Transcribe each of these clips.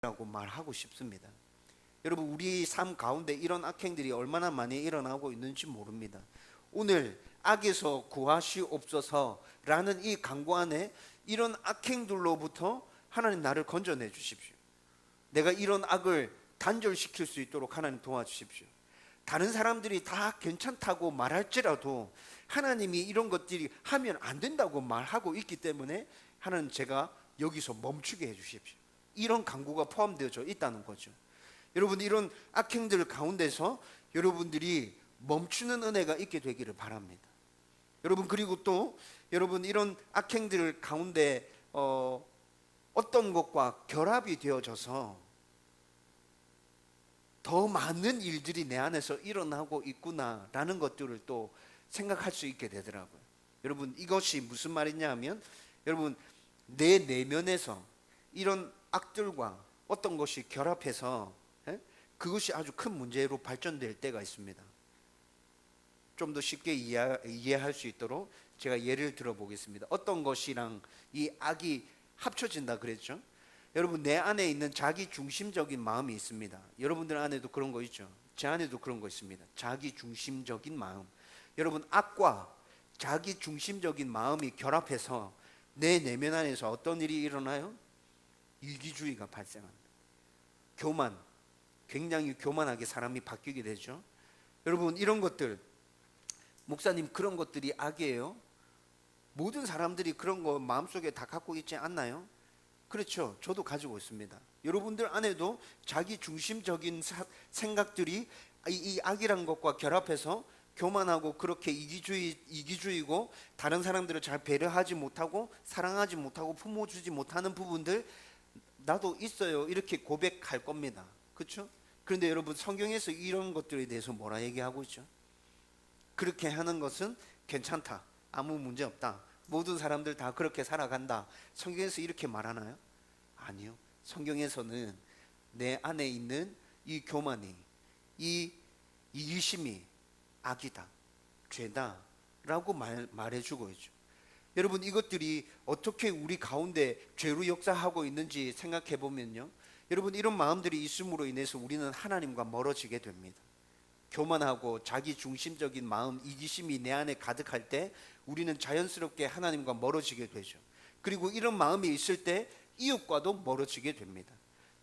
라고 말하고 싶습니다. 여러분, 우리 삶 가운데 이런 악행들이 얼마나 많이 일어나고 있는지 모릅니다. 오늘 악에서 구하시옵소서라는 이 간구 안에 이런 악행들로부터 하나님 나를 건져내 주십시오. 내가 이런 악을 단절시킬 수 있도록 하나님 도와주십시오. 다른 사람들이 다 괜찮다고 말할지라도 하나님이 이런 것들이 하면 안 된다고 말하고 있기 때문에 하나님, 제가 여기서 멈추게 해주십시오. 이런 간구가 포함되어져 있다는 거죠. 여러분, 이런 악행들 가운데서 여러분들이 멈추는 은혜가 있게 되기를 바랍니다. 여러분, 그리고 또 여러분, 이런 악행들 가운데 어떤 것과 결합이 되어져서 더 많은 일들이 내 안에서 일어나고 있구나라는 것들을 또 생각할 수 있게 되더라고요. 여러분, 이것이 무슨 말이냐 하면, 여러분, 내 내면에서 이런 악들과 어떤 것이 결합해서 그것이 아주 큰 문제로 발전될 때가 있습니다. 좀 더 쉽게 이해할 수 있도록 제가 예를 들어 보겠습니다. 어떤 것이랑 이 악이 합쳐진다 그랬죠? 여러분, 내 안에 있는 자기 중심적인 마음이 있습니다. 여러분들 안에도 그런 거 있죠? 제 안에도 그런 거 있습니다. 자기 중심적인 마음. 여러분, 악과 자기 중심적인 마음이 결합해서 내 내면 안에서 어떤 일이 일어나요? 이기주의가 발생합니다. 교만, 굉장히 교만하게 사람이 바뀌게 되죠. 여러분, 이런 것들, 목사님, 그런 것들이 악이에요? 모든 사람들이 그런 거 마음속에 다 갖고 있지 않나요? 그렇죠. 저도 가지고 있습니다. 여러분들 안에도 자기 중심적인 생각들이 이 악이란 것과 결합해서 교만하고 그렇게 이기주의고 다른 사람들을 잘 배려하지 못하고 사랑하지 못하고 품어주지 못하는 부분들, 나도 있어요, 이렇게 고백할 겁니다. 그렇죠? 그런데 여러분, 성경에서 이런 것들에 대해서 뭐라 얘기하고 있죠? 그렇게 하는 것은 괜찮다, 아무 문제 없다, 모든 사람들 다 그렇게 살아간다. 성경에서 이렇게 말하나요? 아니요. 성경에서는 내 안에 있는 이 교만이, 이 이기심이 악이다, 죄다 라고 말해주고 있죠. 여러분, 이것들이 어떻게 우리 가운데 죄로 역사하고 있는지 생각해 보면요, 여러분, 이런 마음들이 있음으로 인해서 우리는 하나님과 멀어지게 됩니다. 교만하고 자기 중심적인 마음, 이기심이 내 안에 가득할 때 우리는 자연스럽게 하나님과 멀어지게 되죠. 그리고 이런 마음이 있을 때 이웃과도 멀어지게 됩니다.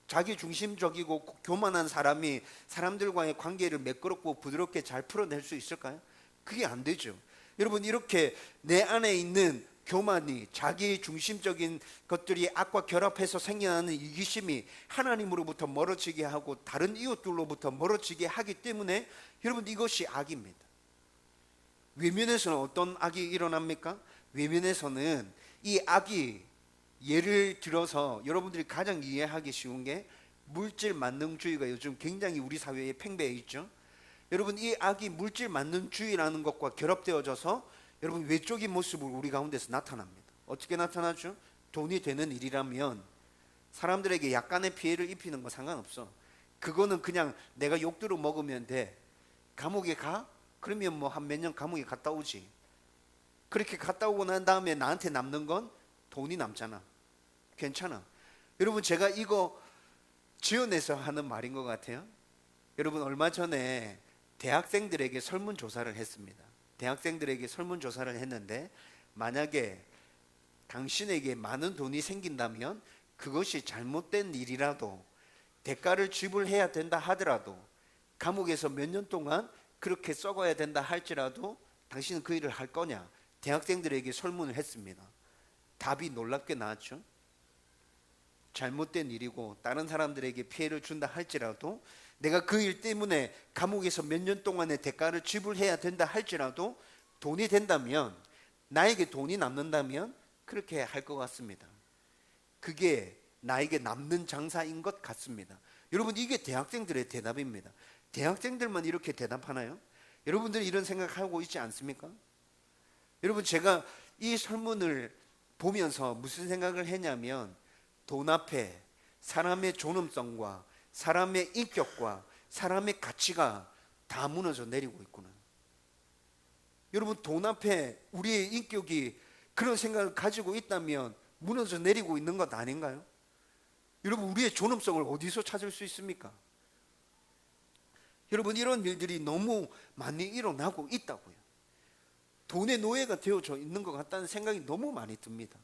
자기 중심적이고 교만한 사람이 사람들과의 관계를 매끄럽고 부드럽게 잘 풀어낼 수 있을까요? 그게 안 되죠. 여러분, 이렇게 내 안에 있는 교만이, 자기 중심적인 것들이 악과 결합해서 생겨나는 이기심이 하나님으로부터 멀어지게 하고 다른 이웃들로부터 멀어지게 하기 때문에 여러분, 이것이 악입니다. 외면에서는 어떤 악이 일어납니까? 외면에서는 이 악이, 예를 들어서 여러분들이 가장 이해하기 쉬운 게 물질 만능주의가 요즘 굉장히 우리 사회에 팽배해 있죠. 여러분, 이 악이 물질 만능주의라는 것과 결합되어져서 여러분, 외적인 모습으로 우리 가운데서 나타납니다. 어떻게 나타나죠? 돈이 되는 일이라면 사람들에게 약간의 피해를 입히는 거 상관없어. 그거는 그냥 내가 욕들어 먹으면 돼. 감옥에 가? 그러면 뭐 한 몇 년 감옥에 갔다 오지. 그렇게 갔다 오고 난 다음에 나한테 남는 건 돈이 남잖아. 괜찮아. 여러분, 제가 이거 지어내서 하는 말인 것 같아요. 여러분, 얼마 전에 대학생들에게 설문조사를 했습니다. 대학생들에게 설문조사를 했는데, 만약에 당신에게 많은 돈이 생긴다면 그것이 잘못된 일이라도 대가를 지불해야 된다 하더라도, 감옥에서 몇 년 동안 그렇게 썩어야 된다 할지라도 당신은 그 일을 할 거냐? 대학생들에게 설문을 했습니다. 답이 놀랍게 나왔죠. 잘못된 일이고 다른 사람들에게 피해를 준다 할지라도, 내가 그 일 때문에 감옥에서 몇 년 동안의 대가를 지불해야 된다 할지라도 돈이 된다면, 나에게 돈이 남는다면 그렇게 할 것 같습니다. 그게 나에게 남는 장사인 것 같습니다. 여러분, 이게 대학생들의 대답입니다. 대학생들만 이렇게 대답하나요? 여러분들이 이런 생각하고 있지 않습니까? 여러분, 제가 이 설문을 보면서 무슨 생각을 했냐면, 돈 앞에 사람의 존엄성과 사람의 인격과 사람의 가치가 다 무너져 내리고 있구나. 여러분, 돈 앞에 우리의 인격이 그런 생각을 가지고 있다면 무너져 내리고 있는 것 아닌가요? 여러분, 우리의 존엄성을 어디서 찾을 수 있습니까? 여러분, 이런 일들이 너무 많이 일어나고 있다고요. 돈의 노예가 되어져 있는 것 같다는 생각이 너무 많이 듭니다.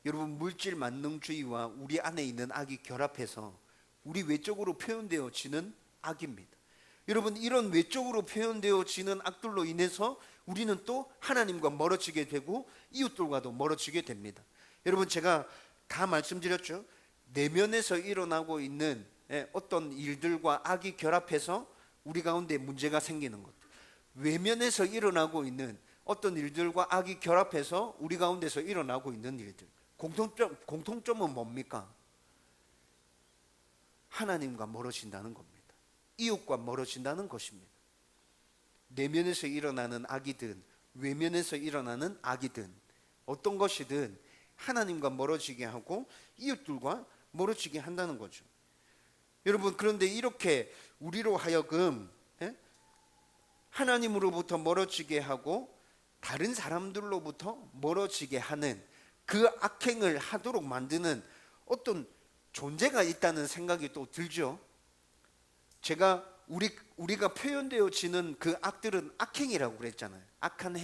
여러분, 물질 만능주의와 우리 안에 있는 악이 결합해서 우리 외적으로 표현되어지는 악입니다. 여러분, 이런 외적으로 표현되어지는 악들로 인해서 우리는 또 하나님과 멀어지게 되고 이웃들과도 멀어지게 됩니다. 여러분, 제가 다 말씀드렸죠. 내면에서 일어나고 있는 어떤 일들과 악이 결합해서 우리 가운데 문제가 생기는 것, 외면에서 일어나고 있는 어떤 일들과 악이 결합해서 우리 가운데서 일어나고 있는 일들, 공통점은 뭡니까? 하나님과 멀어진다는 겁니다. 이웃과 멀어진다는 것입니다. 내면에서 일어나는 악이든 외면에서 일어나는 악이든 어떤 것이든 하나님과 멀어지게 하고 이웃들과 멀어지게 한다는 거죠. 여러분, 그런데 이렇게 우리로 하여금 하나님으로부터 멀어지게 하고 다른 사람들로부터 멀어지게 하는 그 악행을 하도록 만드는 어떤 존재가 있다는 생각이 또 들죠. 제가 우리가 표현되어지는 그 악들은 악행이라고 그랬잖아요. 악한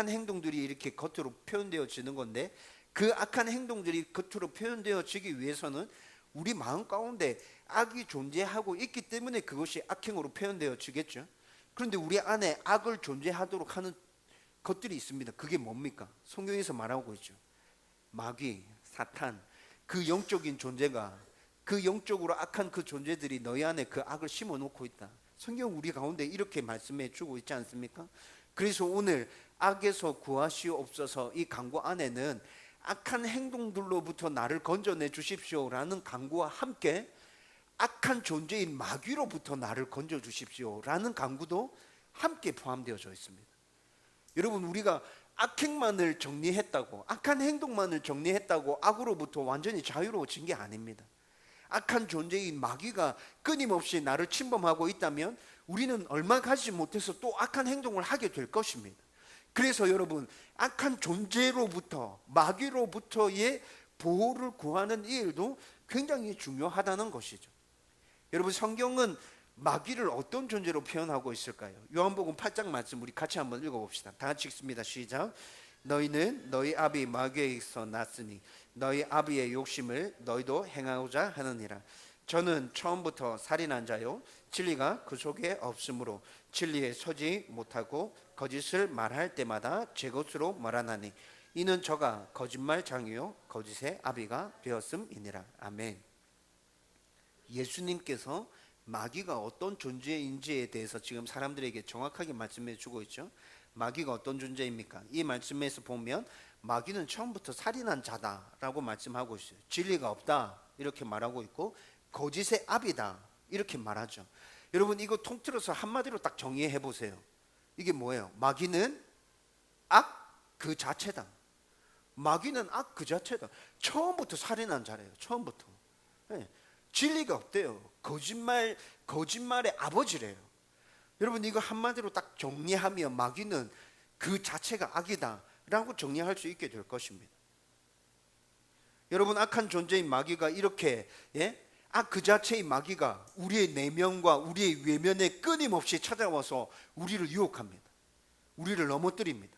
행동들이 이렇게 겉으로 표현되어지는 건데, 그 악한 행동들이 겉으로 표현되어지기 위해서는 우리 마음 가운데 악이 존재하고 있기 때문에 그것이 악행으로 표현되어지겠죠. 그런데 우리 안에 악을 존재하도록 하는 것들이 있습니다. 그게 뭡니까? 성경에서 말하고 있죠. 마귀, 사탄, 그 영적인 존재가, 그 영적으로 악한 그 존재들이 너희 안에 그 악을 심어놓고 있다. 성경 우리 가운데 이렇게 말씀해 주고 있지 않습니까? 그래서 오늘 악에서 구하시옵소서 이 간구 안에는 악한 행동들로부터 나를 건져내 주십시오라는 간구와 함께 악한 존재인 마귀로부터 나를 건져 주십시오라는 간구도 함께 포함되어져 있습니다. 여러분, 우리가 악행만을 정리했다고, 악한 행동만을 정리했다고 악으로부터 완전히 자유로워진 게 아닙니다. 악한 존재인 마귀가 끊임없이 나를 침범하고 있다면 우리는 얼마 가지 못해서 또 악한 행동을 하게 될 것입니다. 그래서 여러분, 악한 존재로부터, 마귀로부터의 보호를 구하는 이 일도 굉장히 중요하다는 것이죠. 여러분, 성경은 마귀를 어떤 존재로 표현하고 있을까요? 요한복음 8장 말씀 우리 같이 한번 읽어봅시다. 다 같이 읽습니다. 시작. 너희는 너희 아비 마귀에게서 났으니 너희 아비의 욕심을 너희도 행하고자 하느니라. 저는 처음부터 살인한 자요 진리가 그 속에 없으므로 진리에 서지 못하고 거짓을 말할 때마다 제 것으로 말하나니 이는 저가 거짓말장이요 거짓의 아비가 되었음이니라. 아멘. 예수님께서 마귀가 어떤 존재인지에 대해서 지금 사람들에게 정확하게 말씀해 주고 있죠. 마귀가 어떤 존재입니까? 이 말씀에서 보면 마귀는 처음부터 살인한 자다라고 말씀하고 있어요. 진리가 없다 이렇게 말하고 있고 거짓의 아비다 이렇게 말하죠. 여러분, 이거 통틀어서 한마디로 딱 정의해 보세요. 이게 뭐예요? 마귀는 악 그 자체다. 마귀는 악 그 자체다. 처음부터 살인한 자래요. 처음부터. 네. 진리가 없대요. 거짓말의 아버지래요. 여러분, 이거 한마디로 딱 정리하면 마귀는 그 자체가 악이다 라고 정리할 수 있게 될 것입니다. 여러분, 악한 존재인 마귀가 이렇게 악 그 자체의 마귀가 우리의 내면과 우리의 외면에 끊임없이 찾아와서 우리를 유혹합니다. 우리를 넘어뜨립니다.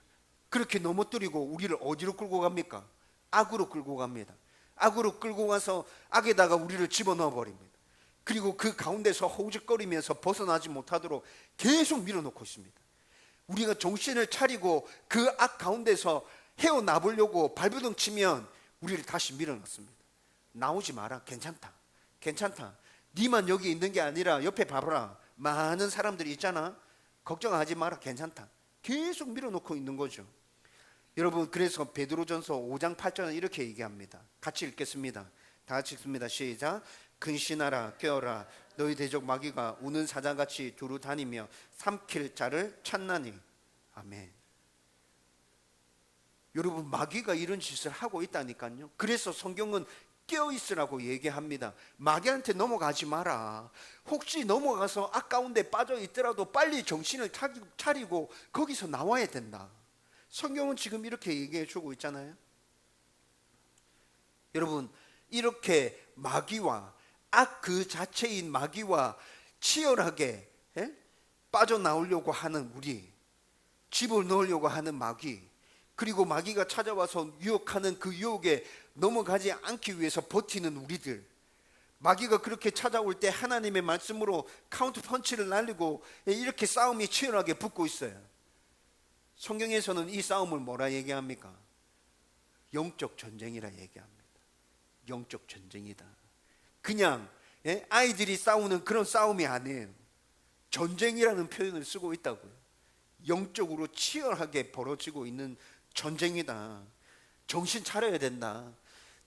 그렇게 넘어뜨리고 우리를 어디로 끌고 갑니까? 악으로 끌고 갑니다. 악으로 끌고 가서 악에다가 우리를 집어넣어 버립니다. 그리고 그 가운데서 허우적거리면서 벗어나지 못하도록 계속 밀어넣고 있습니다. 우리가 정신을 차리고 그 악 가운데서 헤어나보려고 발버둥 치면 우리를 다시 밀어넣습니다. 나오지 마라. 괜찮다. 네만 여기 있는 게 아니라 옆에 봐봐라. 많은 사람들이 있잖아. 걱정하지 마라. 괜찮다. 계속 밀어넣고 있는 거죠. 여러분, 그래서 베드로전서 5장 8절은 이렇게 얘기합니다. 같이 읽겠습니다. 다 같이 읽습니다. 시작. 근신하라 깨어라 너희 대적 마귀가 우는 사자같이 두루 다니며 삼킬 자를 찾나니. 아멘. 여러분, 마귀가 이런 짓을 하고 있다니까요. 그래서 성경은 깨어있으라고 얘기합니다. 마귀한테 넘어가지 마라. 혹시 넘어가서 악 가운데 빠져 있더라도 빨리 정신을 차리고 거기서 나와야 된다. 성경은 지금 이렇게 얘기해 주고 있잖아요. 여러분, 이렇게 마귀와 악 그 자체인 마귀와 치열하게 빠져나오려고 하는 우리, 집을 넣으려고 하는 마귀, 그리고 마귀가 찾아와서 유혹하는 그 유혹에 넘어가지 않기 위해서 버티는 우리들, 마귀가 그렇게 찾아올 때 하나님의 말씀으로 카운트 펀치를 날리고 이렇게 싸움이 치열하게 붙고 있어요. 성경에서는 이 싸움을 뭐라 얘기합니까? 영적 전쟁이라 얘기합니다. 영적 전쟁이다. 그냥 아이들이 싸우는 그런 싸움이 아니에요. 전쟁이라는 표현을 쓰고 있다고요. 영적으로 치열하게 벌어지고 있는 전쟁이다. 정신 차려야 된다.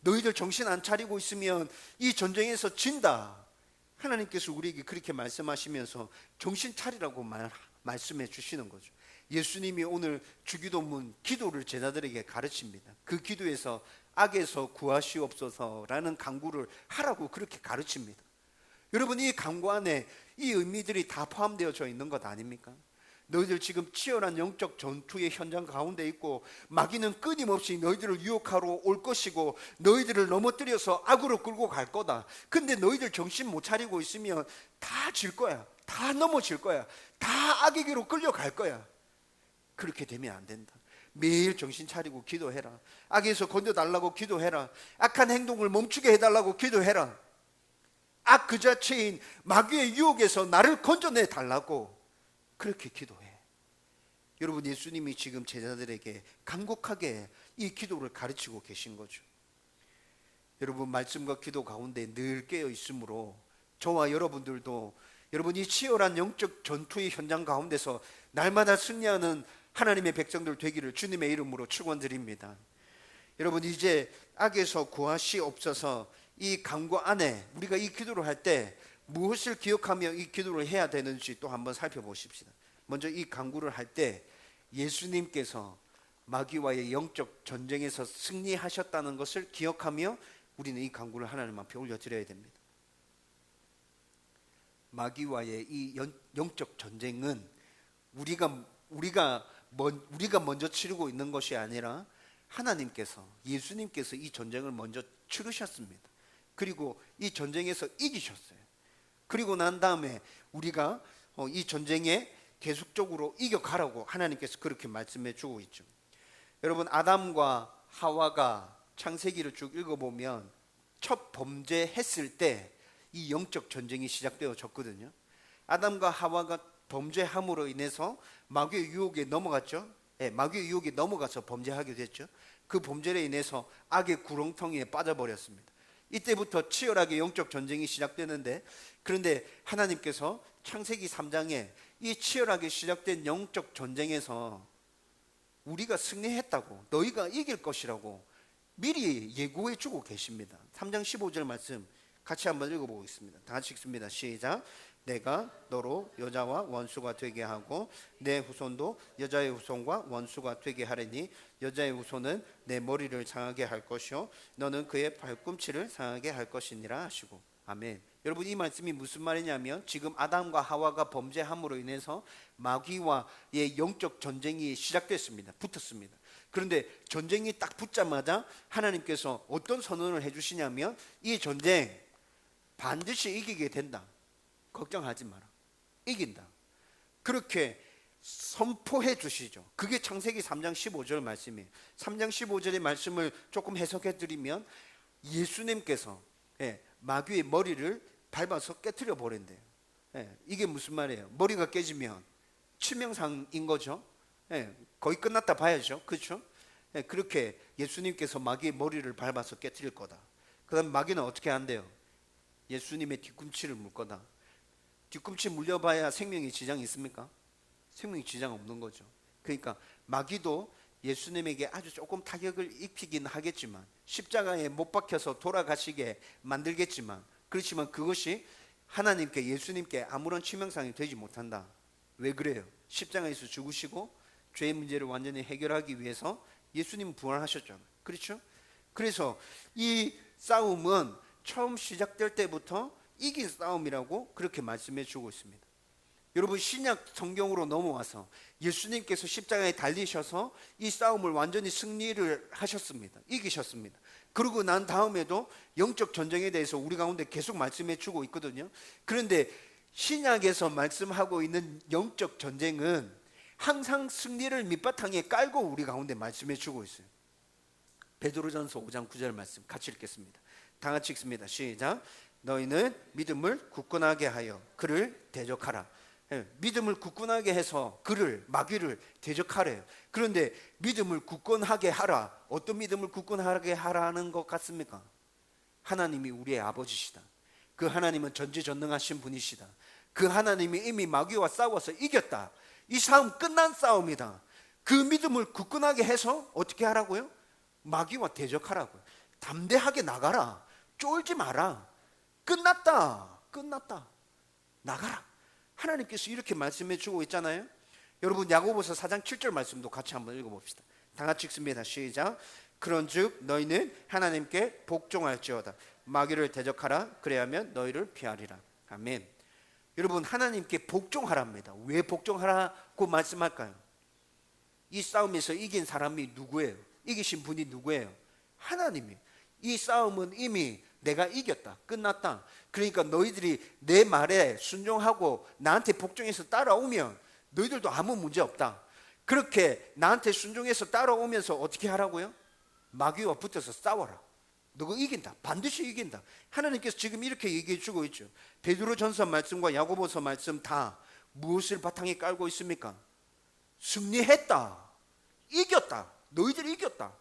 너희들 정신 안 차리고 있으면 이 전쟁에서 진다. 하나님께서 우리에게 그렇게 말씀하시면서 정신 차리라고 말씀해 주시는 거죠. 예수님이 오늘 주기도문 기도를 제자들에게 가르칩니다. 그 기도에서 악에서 구하시옵소서라는 간구를 하라고 그렇게 가르칩니다. 여러분, 이 간구 안에 이 의미들이 다 포함되어져 있는 것 아닙니까? 너희들 지금 치열한 영적 전투의 현장 가운데 있고 마귀는 끊임없이 너희들을 유혹하러 올 것이고 너희들을 넘어뜨려서 악으로 끌고 갈 거다. 근데 너희들 정신 못 차리고 있으면 다 질 거야. 다 넘어질 거야. 다 악에게로 끌려갈 거야. 그렇게 되면 안 된다. 매일 정신 차리고 기도해라. 악에서 건져달라고 기도해라. 악한 행동을 멈추게 해달라고 기도해라. 악 그 자체인 마귀의 유혹에서 나를 건져내 달라고 그렇게 기도해. 여러분, 예수님이 지금 제자들에게 간곡하게 이 기도를 가르치고 계신 거죠. 여러분, 말씀과 기도 가운데 늘 깨어 있으므로 저와 여러분들도 여러분 이 치열한 영적 전투의 현장 가운데서 날마다 승리하는 하나님의 백성들 되기를 주님의 이름으로 축원드립니다. 여러분, 이제 악에서 구하시옵소서 이 간구 안에 우리가 이 기도를 할 때 무엇을 기억하며 이 기도를 해야 되는지 또 한번 살펴보십시다. 먼저 이 간구를 할 때 예수님께서 마귀와의 영적 전쟁에서 승리하셨다는 것을 기억하며 우리는 이 간구를 하나님 앞에 올려드려야 됩니다. 마귀와의 이 영적 전쟁은 우리가 먼저 치르고 있는 것이 아니라 하나님께서, 예수님께서 이 전쟁을 먼저 치르셨습니다. 그리고 이 전쟁에서 이기셨어요. 그리고 난 다음에 우리가 이 전쟁에 계속적으로 이겨가라고 하나님께서 그렇게 말씀해 주고 있죠. 여러분, 아담과 하와가 창세기를 쭉 읽어보면 첫 범죄했을 때 이 영적 전쟁이 시작되어졌거든요. 아담과 하와가 범죄함으로 인해서 마귀의 유혹에 넘어갔죠. 마귀의 유혹에 넘어가서 범죄하게 됐죠. 그 범죄로 인해서 악의 구렁텅이에 빠져버렸습니다. 이때부터 치열하게 영적 전쟁이 시작되는데, 그런데 하나님께서 창세기 3장에 이 치열하게 시작된 영적 전쟁에서 우리가 승리했다고, 너희가 이길 것이라고 미리 예고해 주고 계십니다. 3장 15절 말씀 같이 한번 읽어보겠습니다. 다 같이 읽습니다. 시작. 내가 너로 여자와 원수가 되게 하고 내 후손도 여자의 후손과 원수가 되게 하리니 여자의 후손은 내 머리를 상하게 할 것이요 너는 그의 발꿈치를 상하게 할 것이니라 하시고. 아멘. 여러분, 이 말씀이 무슨 말이냐면 지금 아담과 하와가 범죄함으로 인해서 마귀와의 영적 전쟁이 시작됐습니다. 붙었습니다. 그런데 전쟁이 딱 붙자마자 하나님께서 어떤 선언을 해주시냐면 이 전쟁 반드시 이기게 된다. 걱정하지 마라. 이긴다. 그렇게 선포해 주시죠. 그게 창세기 3장 15절 말씀이에요. 3장 15절의 말씀을 조금 해석해 드리면 예수님께서 마귀의 머리를 밟아서 깨트려 버린대요. 이게 무슨 말이에요? 머리가 깨지면 치명상인 거죠. 거의 끝났다 봐야죠. 그렇죠? 그렇게 예수님께서 마귀의 머리를 밟아서 깨트릴 거다. 그 다음 마귀는 어떻게 한대요? 예수님의 뒤꿈치를 물 거다. 뒤꿈치 물려봐야 생명에 지장이 있습니까? 생명에 지장 없는 거죠. 그러니까 마귀도 예수님에게 아주 조금 타격을 입히긴 하겠지만, 십자가에 못 박혀서 돌아가시게 만들겠지만, 그렇지만 그것이 하나님께, 예수님께 아무런 치명상이 되지 못한다. 왜 그래요? 십자가에서 죽으시고 죄의 문제를 완전히 해결하기 위해서 예수님은 부활하셨잖아요. 그렇죠? 그래서 이 싸움은 처음 시작될 때부터 이긴 싸움이라고 그렇게 말씀해 주고 있습니다. 여러분, 신약 성경으로 넘어와서 예수님께서 십자가에 달리셔서 이 싸움을 완전히 승리를 하셨습니다. 이기셨습니다. 그러고 난 다음에도 영적 전쟁에 대해서 우리 가운데 계속 말씀해 주고 있거든요. 그런데 신약에서 말씀하고 있는 영적 전쟁은 항상 승리를 밑바탕에 깔고 우리 가운데 말씀해 주고 있어요. 베드로전서 5장 9절 말씀 같이 읽겠습니다. 다 같이 읽습니다. 시작. 너희는 믿음을 굳건하게 하여 그를 대적하라. 믿음을 굳건하게 해서 그를, 마귀를 대적하래요. 그런데 믿음을 굳건하게 하라. 어떤 믿음을 굳건하게 하라는 것 같습니까? 하나님이 우리의 아버지시다. 그 하나님은 전지전능하신 분이시다. 그 하나님이 이미 마귀와 싸워서 이겼다. 이 싸움 끝난 싸움이다. 그 믿음을 굳건하게 해서 어떻게 하라고요? 마귀와 대적하라고요. 담대하게 나가라. 쫄지 마라. 끝났다. 끝났다. 나가라. 하나님께서 이렇게 말씀해 주고 있잖아요. 여러분 야고보서 4장 7절 말씀도 같이 한번 읽어봅시다. 다 같이 읽습니다. 시작. 그런즉 너희는 하나님께 복종할지어다. 마귀를 대적하라. 그래야면 너희를 피하리라. 아멘. 여러분 하나님께 복종하랍니다. 왜 복종하라고 말씀할까요? 이 싸움에서 이긴 사람이 누구예요? 이기신 분이 누구예요? 하나님이. 이 싸움은 이미 내가 이겼다. 끝났다. 그러니까 너희들이 내 말에 순종하고 나한테 복종해서 따라오면 너희들도 아무 문제 없다. 그렇게 나한테 순종해서 따라오면서 어떻게 하라고요? 마귀와 붙어서 싸워라. 너가 이긴다. 반드시 이긴다. 하나님께서 지금 이렇게 얘기해 주고 있죠. 베드로전서 말씀과 야고보서 말씀 다 무엇을 바탕에 깔고 있습니까? 승리했다. 이겼다. 너희들이 이겼다.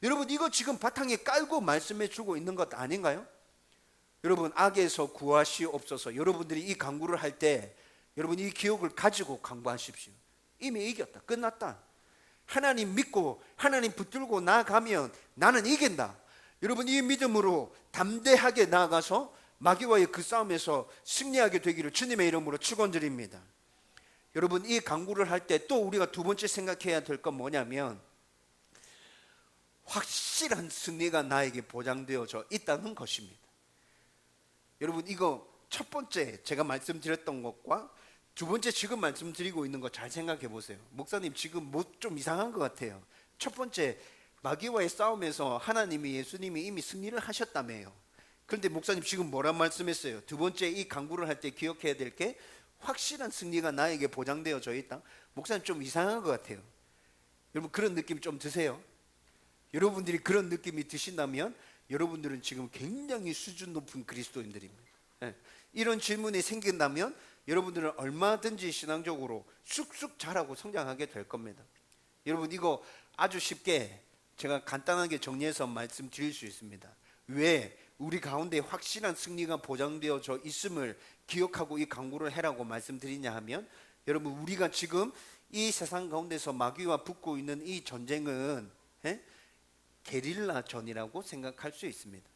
여러분 이거 지금 바탕에 깔고 말씀해 주고 있는 것 아닌가요? 여러분 악에서 구하시옵소서. 여러분들이 이 강구를 할 때 여러분 이 기억을 가지고 강구하십시오. 이미 이겼다. 끝났다. 하나님 믿고 하나님 붙들고 나아가면 나는 이긴다. 여러분 이 믿음으로 담대하게 나아가서 마귀와의 그 싸움에서 승리하게 되기를 주님의 이름으로 축원드립니다. 여러분 이 강구를 할 때 또 우리가 두 번째 생각해야 될 건 뭐냐면 확실한 승리가 나에게 보장되어져 있다는 것입니다. 여러분 이거 첫 번째 제가 말씀드렸던 것과 두 번째 지금 말씀드리고 있는 거 잘 생각해 보세요. 목사님 지금 뭐 좀 이상한 것 같아요. 첫 번째 마귀와의 싸움에서 하나님이 예수님이 이미 승리를 하셨다며요. 그런데 목사님 지금 뭐란 말씀했어요? 두 번째 이 강구를 할 때 기억해야 될 게 확실한 승리가 나에게 보장되어져 있다. 목사님 좀 이상한 것 같아요. 여러분 그런 느낌 좀 드세요? 여러분들이 그런 느낌이 드신다면 여러분들은 지금 굉장히 수준 높은 그리스도인들입니다. 이런 질문이 생긴다면 여러분들은 얼마든지 신앙적으로 쑥쑥 자라고 성장하게 될 겁니다. 여러분 이거 아주 쉽게 제가 간단하게 정리해서 말씀드릴 수 있습니다. 왜 우리 가운데 확실한 승리가 보장되어져 있음을 기억하고 이 강구를 해라고 말씀드리냐 하면 여러분 우리가 지금 이 세상 가운데서 마귀와 붙고 있는 이 전쟁은 게릴라전이라고 생각할 수 있습니다.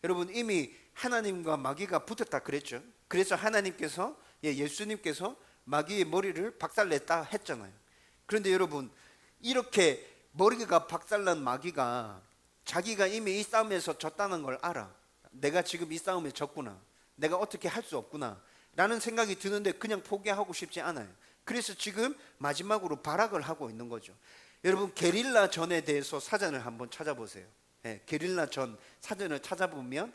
여러분 이미 하나님과 마귀가 붙었다 그랬죠. 그래서 하나님께서 예수님께서 마귀의 머리를 박살냈다 했잖아요. 그런데 여러분 이렇게 머리가 박살난 마귀가 자기가 이미 이 싸움에서 졌다는 걸 알아. 내가 지금 이 싸움에 졌구나. 내가 어떻게 할 수 없구나 라는 생각이 드는데 그냥 포기하고 싶지 않아요. 그래서 지금 마지막으로 발악을 하고 있는 거죠. 여러분 게릴라전에 대해서 사전을 한번 찾아보세요. 게릴라전 사전을 찾아보면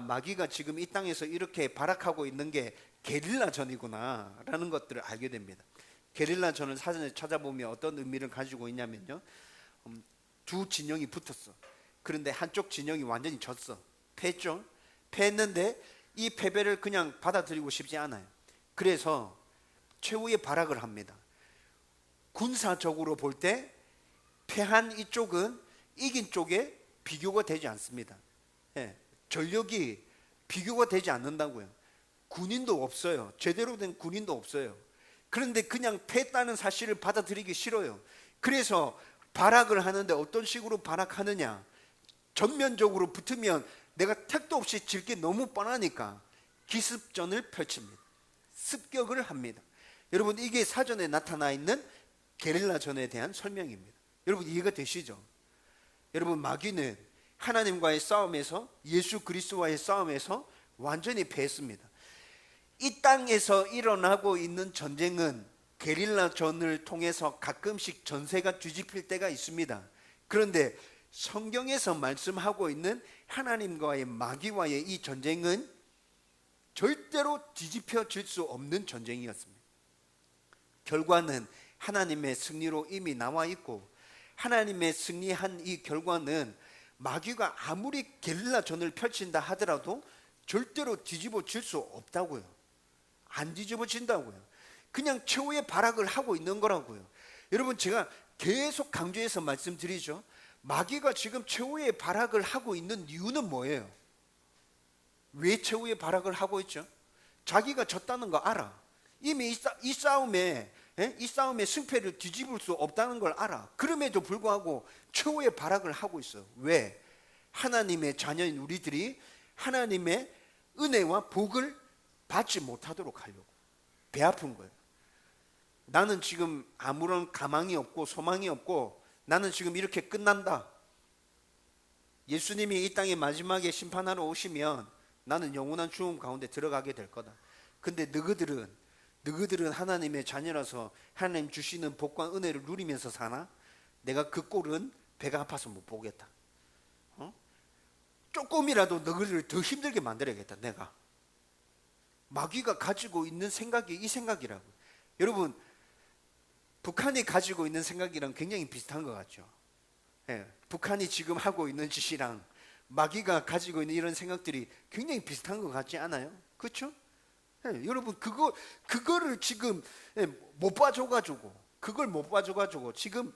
마귀가 지금 이 땅에서 이렇게 발악하고 있는 게 게릴라전이구나 라는 것들을 알게 됩니다. 게릴라전을 사전에 찾아보면 어떤 의미를 가지고 있냐면요, 두 진영이 붙었어. 그런데 한쪽 진영이 완전히 졌어. 패했죠. 패했는데 이 패배를 그냥 받아들이고 싶지 않아요. 그래서 최후의 발악을 합니다. 군사적으로 볼 때 패한 이쪽은 이긴 쪽에 비교가 되지 않습니다. 전력이 비교가 되지 않는다고요. 군인도 없어요. 제대로 된 군인도 없어요. 그런데 그냥 패했다는 사실을 받아들이기 싫어요. 그래서 발악을 하는데 어떤 식으로 발악하느냐, 전면적으로 붙으면 내가 택도 없이 질 게 너무 뻔하니까 기습전을 펼칩니다. 습격을 합니다. 여러분 이게 사전에 나타나 있는 게릴라전에 대한 설명입니다. 여러분 이해가 되시죠? 여러분 마귀는 하나님과의 싸움에서, 예수 그리스도와의 싸움에서 완전히 패했습니다. 이 땅에서 일어나고 있는 전쟁은 게릴라전을 통해서 가끔씩 전세가 뒤집힐 때가 있습니다. 그런데 성경에서 말씀하고 있는 하나님과의 마귀와의 이 전쟁은 절대로 뒤집혀질 수 없는 전쟁이었습니다. 결과는 하나님의 승리로 이미 나와 있고, 하나님의 승리한 이 결과는 마귀가 아무리 게릴라전을 펼친다 하더라도 절대로 뒤집어질 수 없다고요. 안 뒤집어진다고요. 그냥 최후의 발악을 하고 있는 거라고요. 여러분, 제가 계속 강조해서 말씀드리죠. 마귀가 지금 최후의 발악을 하고 있는 이유는 뭐예요? 왜 최후의 발악을 하고 있죠? 자기가 졌다는 거 알아. 이미 이 싸움에 승패를 뒤집을 수 없다는 걸 알아. 그럼에도 불구하고 최후의 발악을 하고 있어. 왜? 하나님의 자녀인 우리들이 하나님의 은혜와 복을 받지 못하도록 하려고. 배 아픈 거예요. 나는 지금 아무런 가망이 없고 소망이 없고 나는 지금 이렇게 끝난다. 예수님이 이 땅에 마지막에 심판하러 오시면 나는 영원한 죽음 가운데 들어가게 될 거다. 근데 너희들은 하나님의 자녀라서 하나님 주시는 복과 은혜를 누리면서 사나? 내가 그 꼴은 배가 아파서 못 보겠다. 조금이라도 너희들을 더 힘들게 만들어야겠다. 내가. 마귀가 가지고 있는 생각이 이 생각이라고. 여러분, 북한이 가지고 있는 생각이랑 굉장히 비슷한 것 같죠. 북한이 지금 하고 있는 짓이랑 마귀가 가지고 있는 이런 생각들이 굉장히 비슷한 것 같지 않아요? 그렇죠? 여러분, 그거를 지금 못 봐줘가지고, 그걸 못 봐줘가지고 지금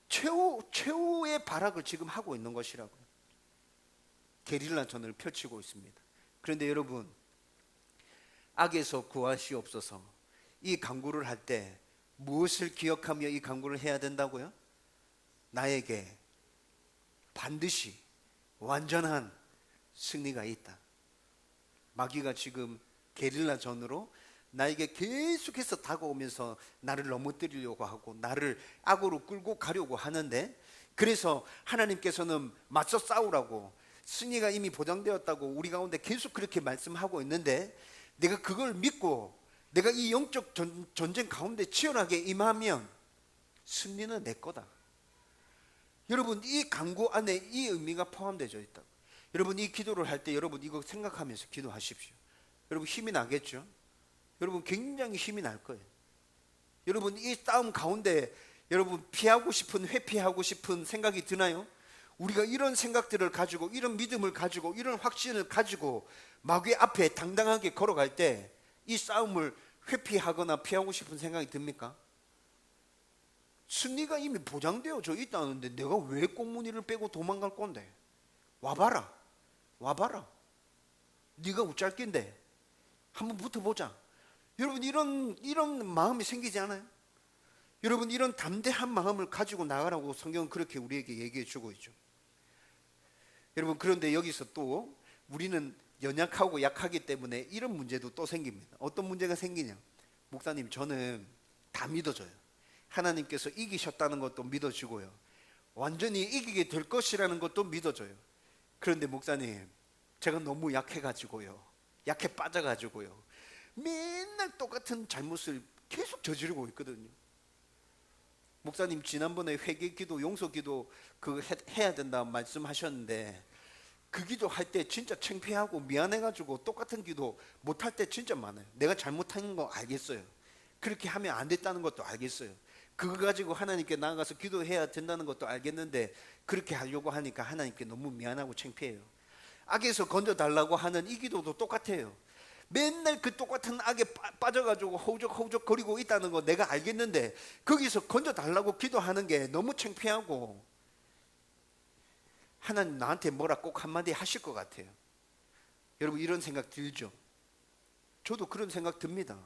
최후의 발악을 지금 하고 있는 것이라고요. 게릴라전을 펼치고 있습니다. 그런데 여러분, 악에서 구하시옵소서, 이 간구를 할 때 무엇을 기억하며 이 간구를 해야 된다고요? 나에게 반드시 완전한 승리가 있다. 마귀가 지금 게릴라전으로 나에게 계속해서 다가오면서 나를 넘어뜨리려고 하고 나를 악으로 끌고 가려고 하는데, 그래서 하나님께서는 맞서 싸우라고, 승리가 이미 보장되었다고 우리 가운데 계속 그렇게 말씀하고 있는데, 내가 그걸 믿고 내가 이 영적 전쟁 가운데 치열하게 임하면 승리는 내 거다. 여러분, 이 간구 안에 이 의미가 포함되어 있다. 여러분, 이 기도를 할 때 여러분 이거 생각하면서 기도하십시오. 여러분, 힘이 나겠죠? 여러분, 굉장히 힘이 날 거예요. 여러분, 이 싸움 가운데 여러분 피하고 싶은, 회피하고 싶은 생각이 드나요? 우리가 이런 생각들을 가지고, 이런 믿음을 가지고, 이런 확신을 가지고 마귀 앞에 당당하게 걸어갈 때 이 싸움을 회피하거나 피하고 싶은 생각이 듭니까? 승리가 이미 보장되어져 있다는데 내가 왜 꽁무니를 빼고 도망갈 건데? 와봐라. 네가 우짤낀데 한번 붙어보자. 여러분, 이런 마음이 생기지 않아요? 여러분, 이런 담대한 마음을 가지고 나가라고 성경은 그렇게 우리에게 얘기해 주고 있죠. 여러분, 그런데 여기서 또 우리는 연약하고 약하기 때문에 이런 문제도 또 생깁니다. 어떤 문제가 생기냐? 목사님, 저는 다 믿어져요. 하나님께서 이기셨다는 것도 믿어지고요, 완전히 이기게 될 것이라는 것도 믿어져요. 그런데 목사님, 제가 너무 약해가지고요, 약해 빠져가지고요, 맨날 똑같은 잘못을 계속 저지르고 있거든요. 목사님, 지난번에 회개기도, 용서기도 해야 된다 말씀하셨는데 그 기도 할 때 진짜 창피하고 미안해가지고 똑같은 기도 못할 때 진짜 많아요. 내가 잘못한 거 알겠어요. 그렇게 하면 안 됐다는 것도 알겠어요. 그거 가지고 하나님께 나아가서 기도해야 된다는 것도 알겠는데 그렇게 하려고 하니까 하나님께 너무 미안하고 창피해요. 악에서 건져달라고 하는 이 기도도 똑같아요. 맨날 그 똑같은 악에 빠져가지고 허우적허우적 거리고 있다는 거 내가 알겠는데 거기서 건져달라고 기도하는 게 너무 창피하고, 하나님 나한테 뭐라 꼭 한마디 하실 것 같아요. 여러분, 이런 생각 들죠? 저도 그런 생각 듭니다.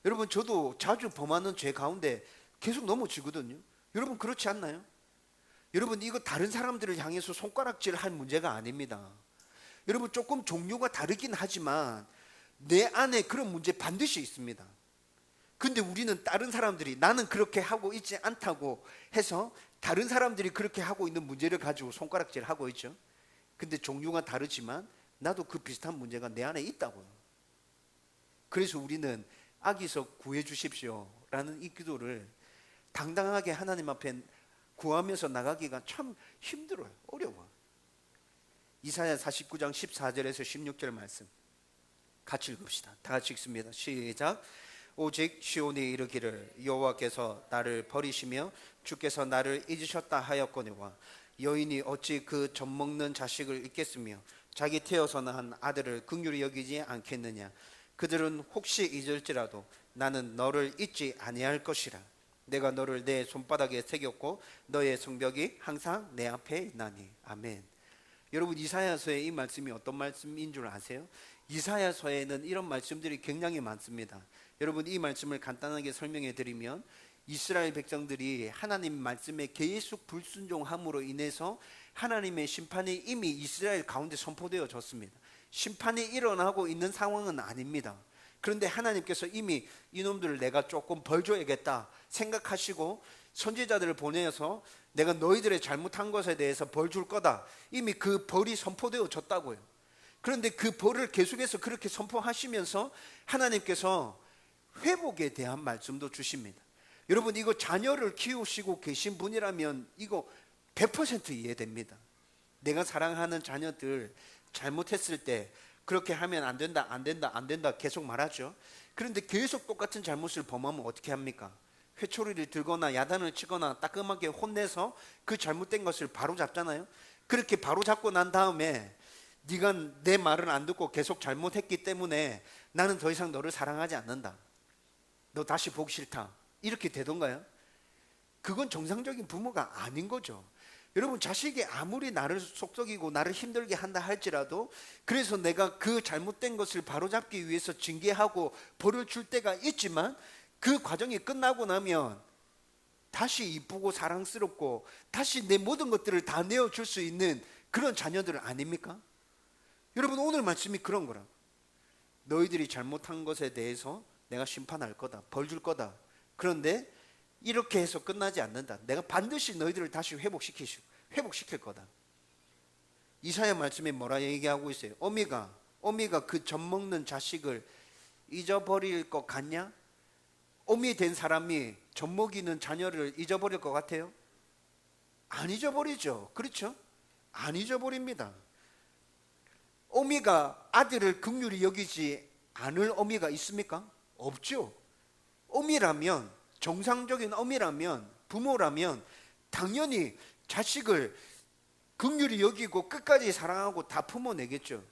여러분, 저도 자주 범하는 죄 가운데 계속 넘어지거든요. 여러분, 그렇지 않나요? 여러분, 이거 다른 사람들을 향해서 손가락질 할 문제가 아닙니다. 여러분, 조금 종류가 다르긴 하지만 내 안에 그런 문제 반드시 있습니다. 근데 우리는 다른 사람들이 나는 그렇게 하고 있지 않다고 해서 다른 사람들이 그렇게 하고 있는 문제를 가지고 손가락질 하고 있죠. 근데 종류가 다르지만 나도 그 비슷한 문제가 내 안에 있다고요. 그래서 우리는 악에서 구해 주십시오 라는 이 기도를 당당하게 하나님 앞에 구하면서 나가기가 참 힘들어요. 어려워. 이사야 49장 14절에서 16절 말씀 같이 읽읍시다. 다 같이 읽습니다. 시작. 오직 시온이 이르기를 여호와께서 나를 버리시며 주께서 나를 잊으셨다 하였거니와 여인이 어찌 그 젖먹는 자식을 잊겠으며 자기 태어서 낳은 아들을 긍휼히 여기지 않겠느냐. 그들은 혹시 잊을지라도 나는 너를 잊지 아니할 것이라. 내가 너를 내 손바닥에 새겼고 너의 성벽이 항상 내 앞에 있나니. 아멘. 여러분, 이사야서의 이 말씀이 어떤 말씀인 줄 아세요? 이사야서에는 이런 말씀들이 굉장히 많습니다. 여러분, 이 말씀을 간단하게 설명해 드리면 이스라엘 백성들이 하나님 말씀에 계속 불순종함으로 인해서 하나님의 심판이 이미 이스라엘 가운데 선포되어졌습니다. 심판이 일어나고 있는 상황은 아닙니다. 그런데 하나님께서 이미 이놈들을 내가 조금 벌 줘야겠다 생각하시고 선지자들을 보내서 내가 너희들의 잘못한 것에 대해서 벌 줄 거다. 이미 그 벌이 선포되어졌다고요. 그런데 그 벌을 계속해서 그렇게 선포하시면서 하나님께서 회복에 대한 말씀도 주십니다. 여러분, 이거 자녀를 키우시고 계신 분이라면 이거 100% 이해됩니다. 내가 사랑하는 자녀들 잘못했을 때 그렇게 하면 안 된다, 안 된다, 안 된다 계속 말하죠. 그런데 계속 똑같은 잘못을 범하면 어떻게 합니까? 회초리를 들거나 야단을 치거나 따끔하게 혼내서 그 잘못된 것을 바로 잡잖아요. 그렇게 바로 잡고 난 다음에 네가 내 말을 안 듣고 계속 잘못했기 때문에 나는 더 이상 너를 사랑하지 않는다. 너 다시 보기 싫다. 이렇게 되던가요? 그건 정상적인 부모가 아닌 거죠. 여러분, 자식이 아무리 나를 속썩이고 나를 힘들게 한다 할지라도 그래서 내가 그 잘못된 것을 바로잡기 위해서 징계하고 벌을 줄 때가 있지만 그 과정이 끝나고 나면 다시 이쁘고 사랑스럽고 다시 내 모든 것들을 다 내어줄 수 있는 그런 자녀들 아닙니까? 여러분, 오늘 말씀이 그런 거라. 너희들이 잘못한 것에 대해서 내가 심판할 거다, 벌 줄 거다. 그런데 이렇게 해서 끝나지 않는다. 내가 반드시 너희들을 다시 회복시킬 거다. 이사야 말씀에 뭐라 얘기하고 있어요? 어미가 그 젖먹는 자식을 잊어버릴 것 같냐? 어미 된 사람이 젖먹이는 자녀를 잊어버릴 것 같아요? 안 잊어버리죠. 그렇죠? 안 잊어버립니다. 어미가 아들을 긍휼히 여기지 않을 어미가 있습니까? 없죠. 어미라면, 정상적인 어미라면, 부모라면 당연히 자식을 긍휼히 여기고 끝까지 사랑하고 다 품어내겠죠.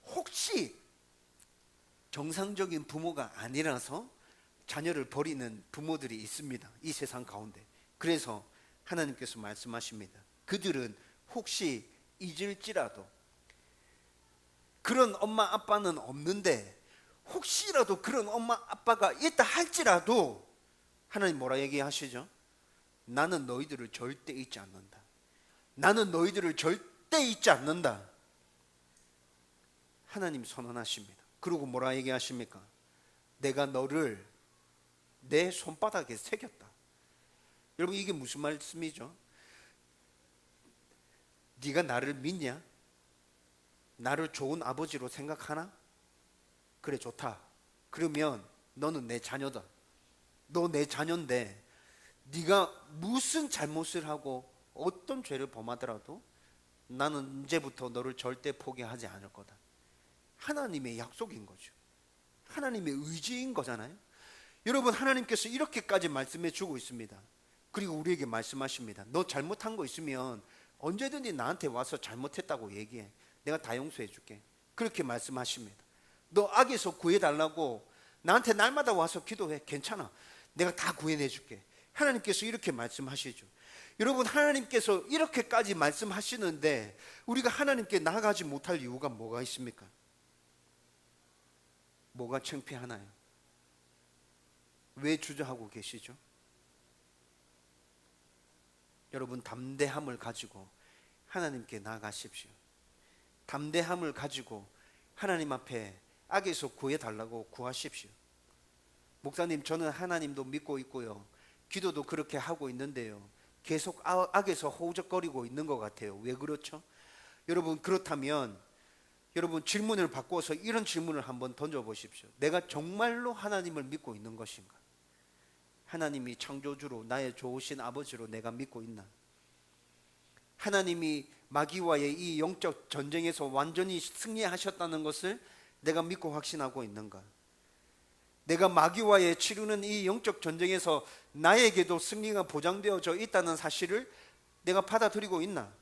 혹시 정상적인 부모가 아니라서 자녀를 버리는 부모들이 있습니다. 이 세상 가운데. 그래서 하나님께서 말씀하십니다. 그들은 혹시 잊을지라도, 그런 엄마 아빠는 없는데 혹시라도 그런 엄마 아빠가 있다 할지라도 하나님 뭐라 얘기하시죠? 나는 너희들을 절대 잊지 않는다. 나는 너희들을 절대 잊지 않는다. 하나님 선언하십니다. 그리고 뭐라 얘기하십니까? 내가 너를 내 손바닥에 새겼다. 여러분, 이게 무슨 말씀이죠? 네가 나를 믿냐? 나를 좋은 아버지로 생각하나? 그래, 좋다. 그러면 너는 내 자녀다. 너 내 자녀인데 네가 무슨 잘못을 하고 어떤 죄를 범하더라도 나는 이제부터 너를 절대 포기하지 않을 거다. 하나님의 약속인 거죠. 하나님의 의지인 거잖아요. 여러분, 하나님께서 이렇게까지 말씀해 주고 있습니다. 그리고 우리에게 말씀하십니다. 너 잘못한 거 있으면 언제든지 나한테 와서 잘못했다고 얘기해. 내가 다 용서해 줄게. 그렇게 말씀하십니다. 너 악에서 구해달라고 나한테 날마다 와서 기도해. 괜찮아. 내가 다 구해내 줄게. 하나님께서 이렇게 말씀하시죠. 여러분, 하나님께서 이렇게까지 말씀하시는데 우리가 하나님께 나아가지 못할 이유가 뭐가 있습니까? 뭐가 창피하나요? 왜 주저하고 계시죠? 여러분, 담대함을 가지고 하나님께 나아가십시오. 담대함을 가지고 하나님 앞에 악에서 구해달라고 구하십시오. 목사님, 저는 하나님도 믿고 있고요, 기도도 그렇게 하고 있는데요, 계속 악에서 허우적거리고 있는 것 같아요. 왜 그렇죠? 여러분, 그렇다면 여러분, 질문을 바꿔서 이런 질문을 한번 던져보십시오. 내가 정말로 하나님을 믿고 있는 것인가? 하나님이 창조주로 나의 좋으신 아버지로 내가 믿고 있나? 하나님이 마귀와의 이 영적 전쟁에서 완전히 승리하셨다는 것을 내가 믿고 확신하고 있는가? 내가 마귀와의 치르는 이 영적 전쟁에서 나에게도 승리가 보장되어져 있다는 사실을 내가 받아들이고 있나?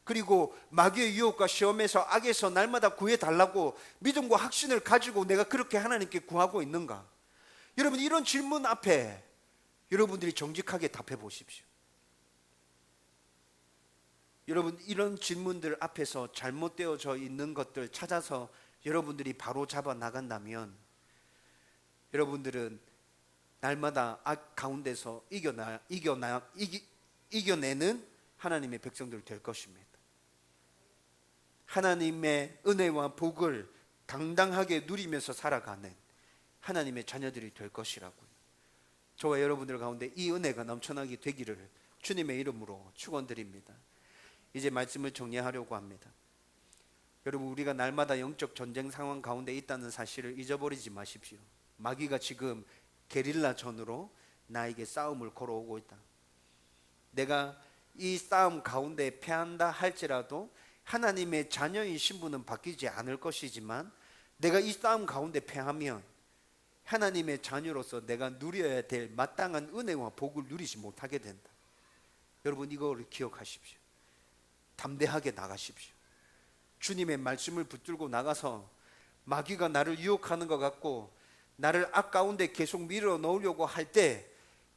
그리고 마귀의 유혹과 시험에서 악에서 날마다 구해달라고 믿음과 확신을 가지고 내가 그렇게 하나님께 구하고 있는가? 여러분, 이런 질문 앞에 여러분들이 정직하게 답해 보십시오. 여러분, 이런 질문들 앞에서 잘못되어져 있는 것들 찾아서 여러분들이 바로 잡아 나간다면 여러분들은 날마다 악 가운데서 이겨내는 하나님의 백성들 될 것입니다. 하나님의 은혜와 복을 당당하게 누리면서 살아가는 하나님의 자녀들이 될 것이라고요. 저와 여러분들 가운데 이 은혜가 넘쳐나게 되기를 주님의 이름으로 축원드립니다. 이제 말씀을 정리하려고 합니다. 여러분, 우리가 날마다 영적 전쟁 상황 가운데 있다는 사실을 잊어버리지 마십시오. 마귀가 지금 게릴라전으로 나에게 싸움을 걸어오고 있다. 내가 이 싸움 가운데 패한다 할지라도 하나님의 자녀인 신분은 바뀌지 않을 것이지만 내가 이 싸움 가운데 패하면 하나님의 자녀로서 내가 누려야 될 마땅한 은혜와 복을 누리지 못하게 된다. 여러분, 이거를 기억하십시오. 담대하게 나가십시오. 주님의 말씀을 붙들고 나가서 마귀가 나를 유혹하는 것 같고 나를 악 가운데 계속 밀어 넣으려고 할 때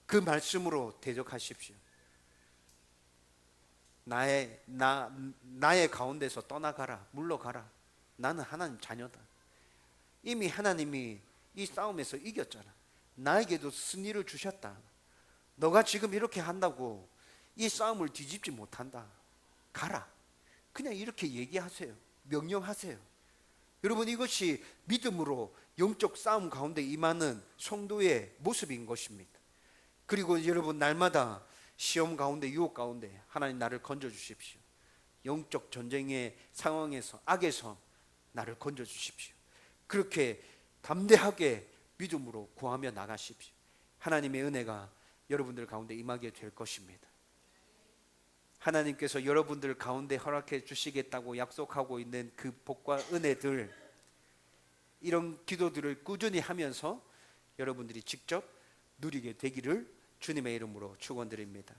그 말씀으로 대적하십시오. 나의 가운데서 떠나가라, 물러가라. 나는 하나님 자녀다. 이미 하나님이 이 싸움에서 이겼잖아. 나에게도 승리를 주셨다. 너가 지금 이렇게 한다고 이 싸움을 뒤집지 못한다. 가라. 그냥 이렇게 얘기하세요. 명령하세요. 여러분, 이것이 믿음으로 영적 싸움 가운데 임하는 성도의 모습인 것입니다. 그리고 여러분, 날마다 시험 가운데, 유혹 가운데 하나님 나를 건져주십시오. 영적 전쟁의 상황에서, 악에서 나를 건져주십시오. 그렇게 담대하게 믿음으로 구하며 나가십시오. 하나님의 은혜가 여러분들 가운데 임하게 될 것입니다. 하나님께서 여러분들 가운데 허락해 주시겠다고 약속하고 있는 그 복과 은혜들, 이런 기도들을 꾸준히 하면서 여러분들이 직접 누리게 되기를 주님의 이름으로 축원드립니다.